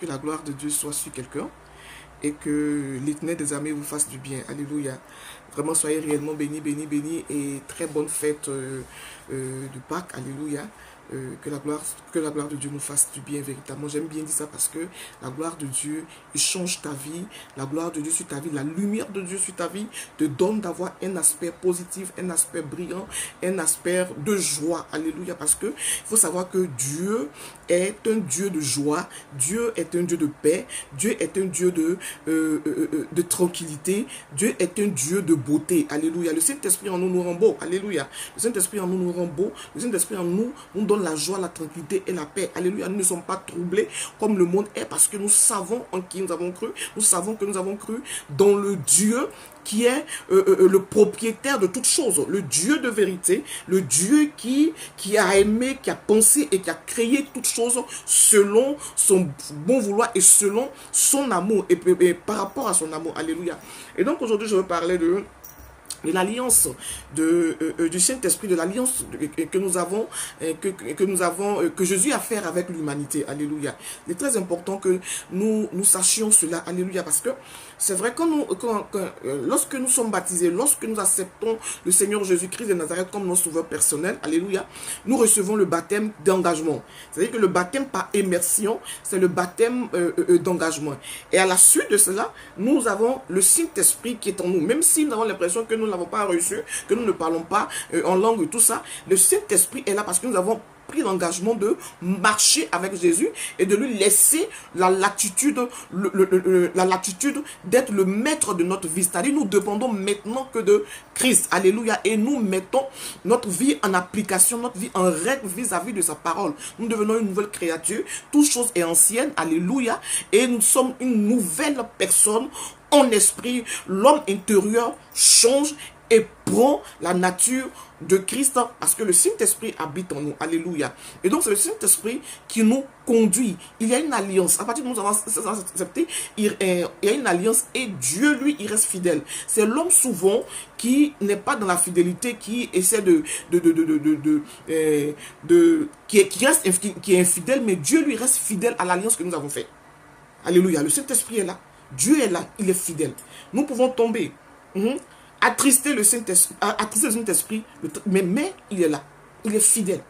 Que la gloire de Dieu soit sur quelqu'un et que l'Éternel des armées vous fasse du bien. Alléluia. Vraiment, soyez réellement bénis, bénis, bénis et très bonne fête de Pâques. Alléluia. Que la gloire de Dieu nous fasse du bien véritablement. J'aime bien dire ça parce que la gloire de Dieu, il change ta vie. La gloire de Dieu sur ta vie, la lumière de Dieu sur ta vie te donne d'avoir un aspect positif, un aspect brillant, un aspect de joie. Alléluia. Parce que il faut savoir que Dieu est un Dieu de joie. Dieu est un Dieu de paix. Dieu est un Dieu de tranquillité. Dieu est un Dieu de beauté. Alléluia. Le Saint-Esprit en nous rend beau. Alléluia. Le Saint-Esprit en nous rend beau. Le Saint-Esprit en nous donne la joie, la tranquillité et la paix. Alléluia. Nous ne sommes pas troublés comme le monde est parce que nous savons en qui nous avons cru. Nous savons que nous avons cru dans le Dieu qui est le propriétaire de toutes choses, le Dieu de vérité, le Dieu qui a aimé, qui a pensé et qui a créé toutes choses selon son bon vouloir et selon son amour et par rapport à son amour. Alléluia. Et donc aujourd'hui, je veux parler de l'alliance du Saint-Esprit, de l'alliance que Jésus a fait avec l'humanité. Alléluia. Il est très important que nous sachions cela. Alléluia. Parce que c'est vrai que lorsque nous sommes baptisés, lorsque nous acceptons le Seigneur Jésus-Christ de Nazareth comme notre sauveur personnel, alléluia, nous recevons le baptême d'engagement. C'est-à-dire que le baptême par immersion, c'est le baptême d'engagement. Et à la suite de cela, nous avons le Saint-Esprit qui est en nous. Même si nous avons l'impression que nous ne l'avons pas reçu, que nous ne parlons pas en langue et tout ça, le Saint-Esprit est là parce que nous avons pris l'engagement de marcher avec Jésus et de lui laisser la latitude d'être le maître de notre vie. C'est-à-dire nous dépendons maintenant que de Christ. Alléluia. Et nous mettons notre vie en application, notre vie en règle vis-à-vis de sa parole. Nous devenons une nouvelle créature. Toute chose est ancienne. Alléluia. Et nous sommes une nouvelle personne en esprit. L'homme intérieur change et prend la nature de Christ parce que le Saint-Esprit habite en nous. Alléluia. Et donc c'est le Saint-Esprit qui nous conduit. Il y a une alliance. À partir de nous avons accepté, il y a une alliance et Dieu, lui, il reste fidèle. C'est l'homme souvent qui n'est pas dans la fidélité, qui essaie qui est infidèle, mais Dieu, lui, reste fidèle à l'alliance que nous avons faite. Alléluia. Le Saint-Esprit est là. Dieu est là. Il est fidèle. Nous pouvons tomber. Attrister le Saint-Esprit, mais il est là. Il est fidèle.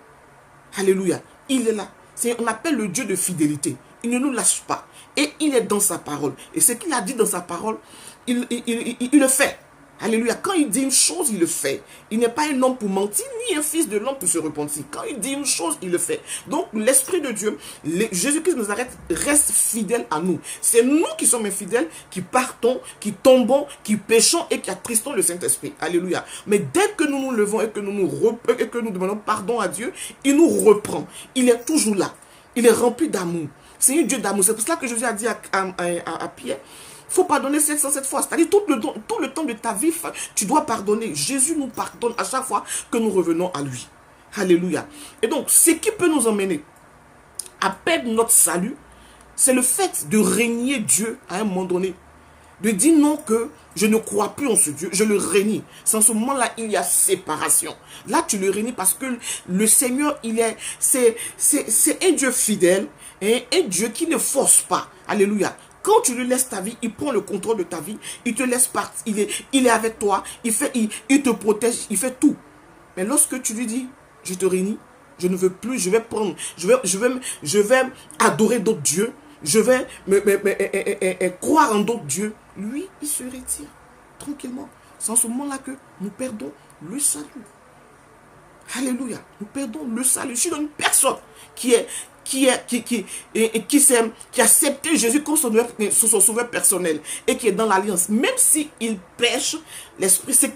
Alléluia. Il est là. On appelle le Dieu de fidélité. Il ne nous lâche pas. Et il est dans sa parole. Et ce qu'il a dit dans sa parole, il le fait. Alléluia. Quand il dit une chose, il le fait. Il n'est pas un homme pour mentir, ni un fils de l'homme pour se repentir. Quand il dit une chose, il le fait. Donc, l'Esprit de Dieu, Jésus-Christ de Nazareth, reste fidèle à nous. C'est nous qui sommes infidèles, qui partons, qui tombons, qui péchons et qui attristons le Saint-Esprit. Alléluia. Mais dès que nous nous levons et que nous demandons pardon à Dieu, il nous reprend. Il est toujours là. Il est rempli d'amour. C'est un Dieu d'amour. C'est pour cela que Jésus a dit à Pierre, il faut pardonner 707 fois. C'est-à-dire tout le temps de ta vie, tu dois pardonner. Jésus nous pardonne à chaque fois que nous revenons à lui. Alléluia. Et donc, ce qui peut nous emmener à perdre notre salut, c'est le fait de régner Dieu à un moment donné. De dire non que je ne crois plus en ce Dieu, je le renie. C'est en ce moment-là, il y a séparation. Là, tu le renies parce que le Seigneur, c'est un Dieu fidèle, et un Dieu qui ne force pas. Alléluia. Quand tu lui laisses ta vie, il prend le contrôle de ta vie, il te laisse partir, il est avec toi, il te protège, il fait tout. Mais lorsque tu lui dis, je te renie, je ne veux plus, je vais adorer d'autres dieux, je vais croire en d'autres dieux, lui, il se retire tranquillement. C'est en ce moment-là que nous perdons le salut. Alléluia. Nous perdons le salut. Je suis une personne qui a accepté Jésus comme son sauveur personnel et qui est dans l'alliance. Même s'il pêche, l'Esprit, ce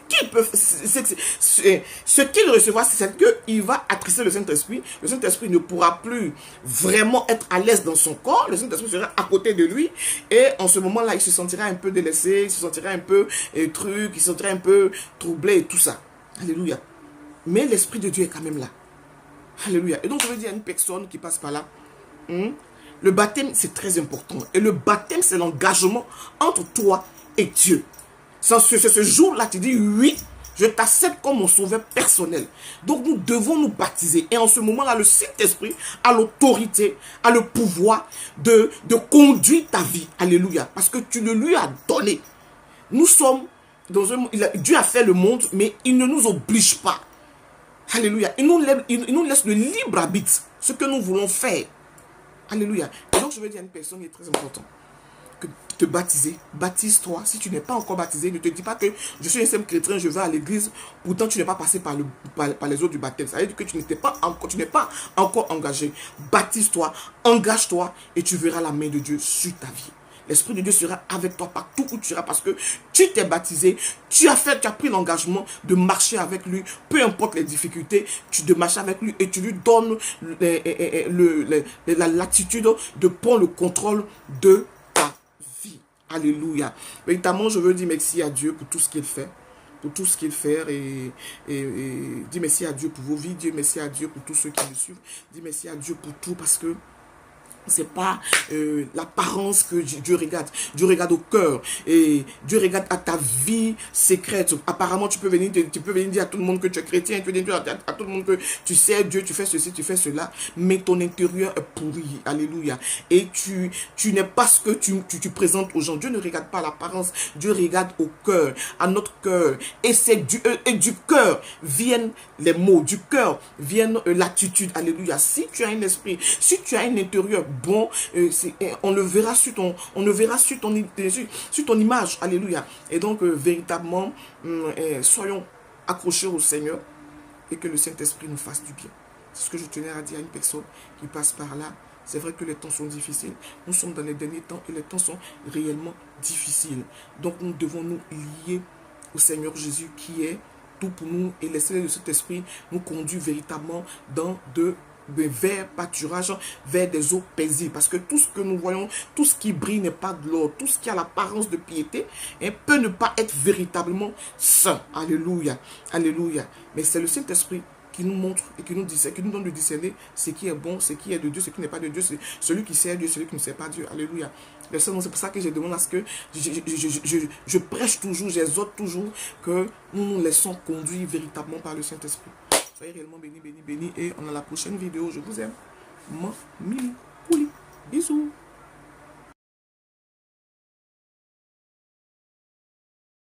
qu'il recevra, c'est qu'il va attrister le Saint-Esprit. Le Saint-Esprit ne pourra plus vraiment être à l'aise dans son corps. Le Saint-Esprit sera à côté de lui. Et en ce moment-là, il se sentira un peu délaissé, il se sentira un peu il se sentira un peu troublé et tout ça. Alléluia. Mais l'Esprit de Dieu est quand même là. Alléluia. Et donc, je veux dire à une personne qui passe par là, le baptême, c'est très important. Et le baptême, c'est l'engagement entre toi et Dieu. C'est ce jour-là, tu dis oui, Je t'accepte comme mon sauveur personnel. Donc nous devons nous baptiser. Et en ce moment-là, le Saint-Esprit a l'autorité, a le pouvoir de conduire ta vie. Alléluia. Parce que tu le lui as donné. Nous sommes dans un... Dieu a fait le monde, mais il ne nous oblige pas. Alléluia. Il nous laisse le libre arbitre. Ce que nous voulons faire. Alléluia. Et donc je veux dire à une personne qui est très importante. Que te baptiser, baptise-toi. Si tu n'es pas encore baptisé, ne te dis pas que je suis un simple chrétien, je vais à l'église, pourtant tu n'es pas passé par les eaux du baptême. Ça veut dire que tu n'es pas encore engagé. Baptise-toi, engage-toi et tu verras la main de Dieu sur ta vie. L'Esprit de Dieu sera avec toi partout où tu iras parce que tu t'es baptisé, tu as pris l'engagement de marcher avec lui, peu importe les difficultés, de marcher avec lui et tu lui donnes la latitude de prendre le contrôle de ta vie. Alléluia. Véritablement, je veux dire merci à Dieu pour tout ce qu'il fait. Pour tout ce qu'il fait et dis merci à Dieu pour vos vies, dis merci à Dieu pour tous ceux qui le suivent, dis merci à Dieu pour tout parce que c'est pas l'apparence que Dieu regarde. Dieu regarde au cœur. Et Dieu regarde à ta vie secrète. Apparemment, tu peux venir dire à tout le monde que tu es chrétien. Tu peux dire à tout le monde que tu sais Dieu, tu fais ceci, tu fais cela. Mais ton intérieur est pourri. Alléluia. Et tu n'es pas ce que tu présentes aux gens. Dieu ne regarde pas l'apparence. Dieu regarde au cœur, à notre cœur. Et du cœur viennent les mots. Du cœur viennent l'attitude. Alléluia. Si tu as un esprit, si tu as un intérieur bon, on le verra sur ton image. Alléluia. Et donc, véritablement, soyons accrochés au Seigneur et que le Saint-Esprit nous fasse du bien. C'est ce que je tenais à dire à une personne qui passe par là. C'est vrai que les temps sont difficiles. Nous sommes dans les derniers temps et les temps sont réellement difficiles. Donc, nous devons nous lier au Seigneur Jésus qui est tout pour nous et laisser le Saint-Esprit nous conduire véritablement dans vers pâturage, vers des eaux paisibles. Parce que tout ce que nous voyons, tout ce qui brille n'est pas de l'or. Tout ce qui a l'apparence de piété peut ne pas être véritablement saint. Alléluia. Alléluia. Mais c'est le Saint-Esprit qui nous montre et qui nous donne de discerner ce qui est bon, ce qui est de Dieu, ce qui n'est pas de Dieu. C'est celui qui sert Dieu, celui qui ne sert pas Dieu. Alléluia. C'est pour ça que je demande à ce que je prêche toujours, j'exhorte toujours que nous nous laissons conduire véritablement par le Saint-Esprit. Soyez réellement bénis, bénis, bénis. Et on a la prochaine vidéo. Je vous aime. Bisous.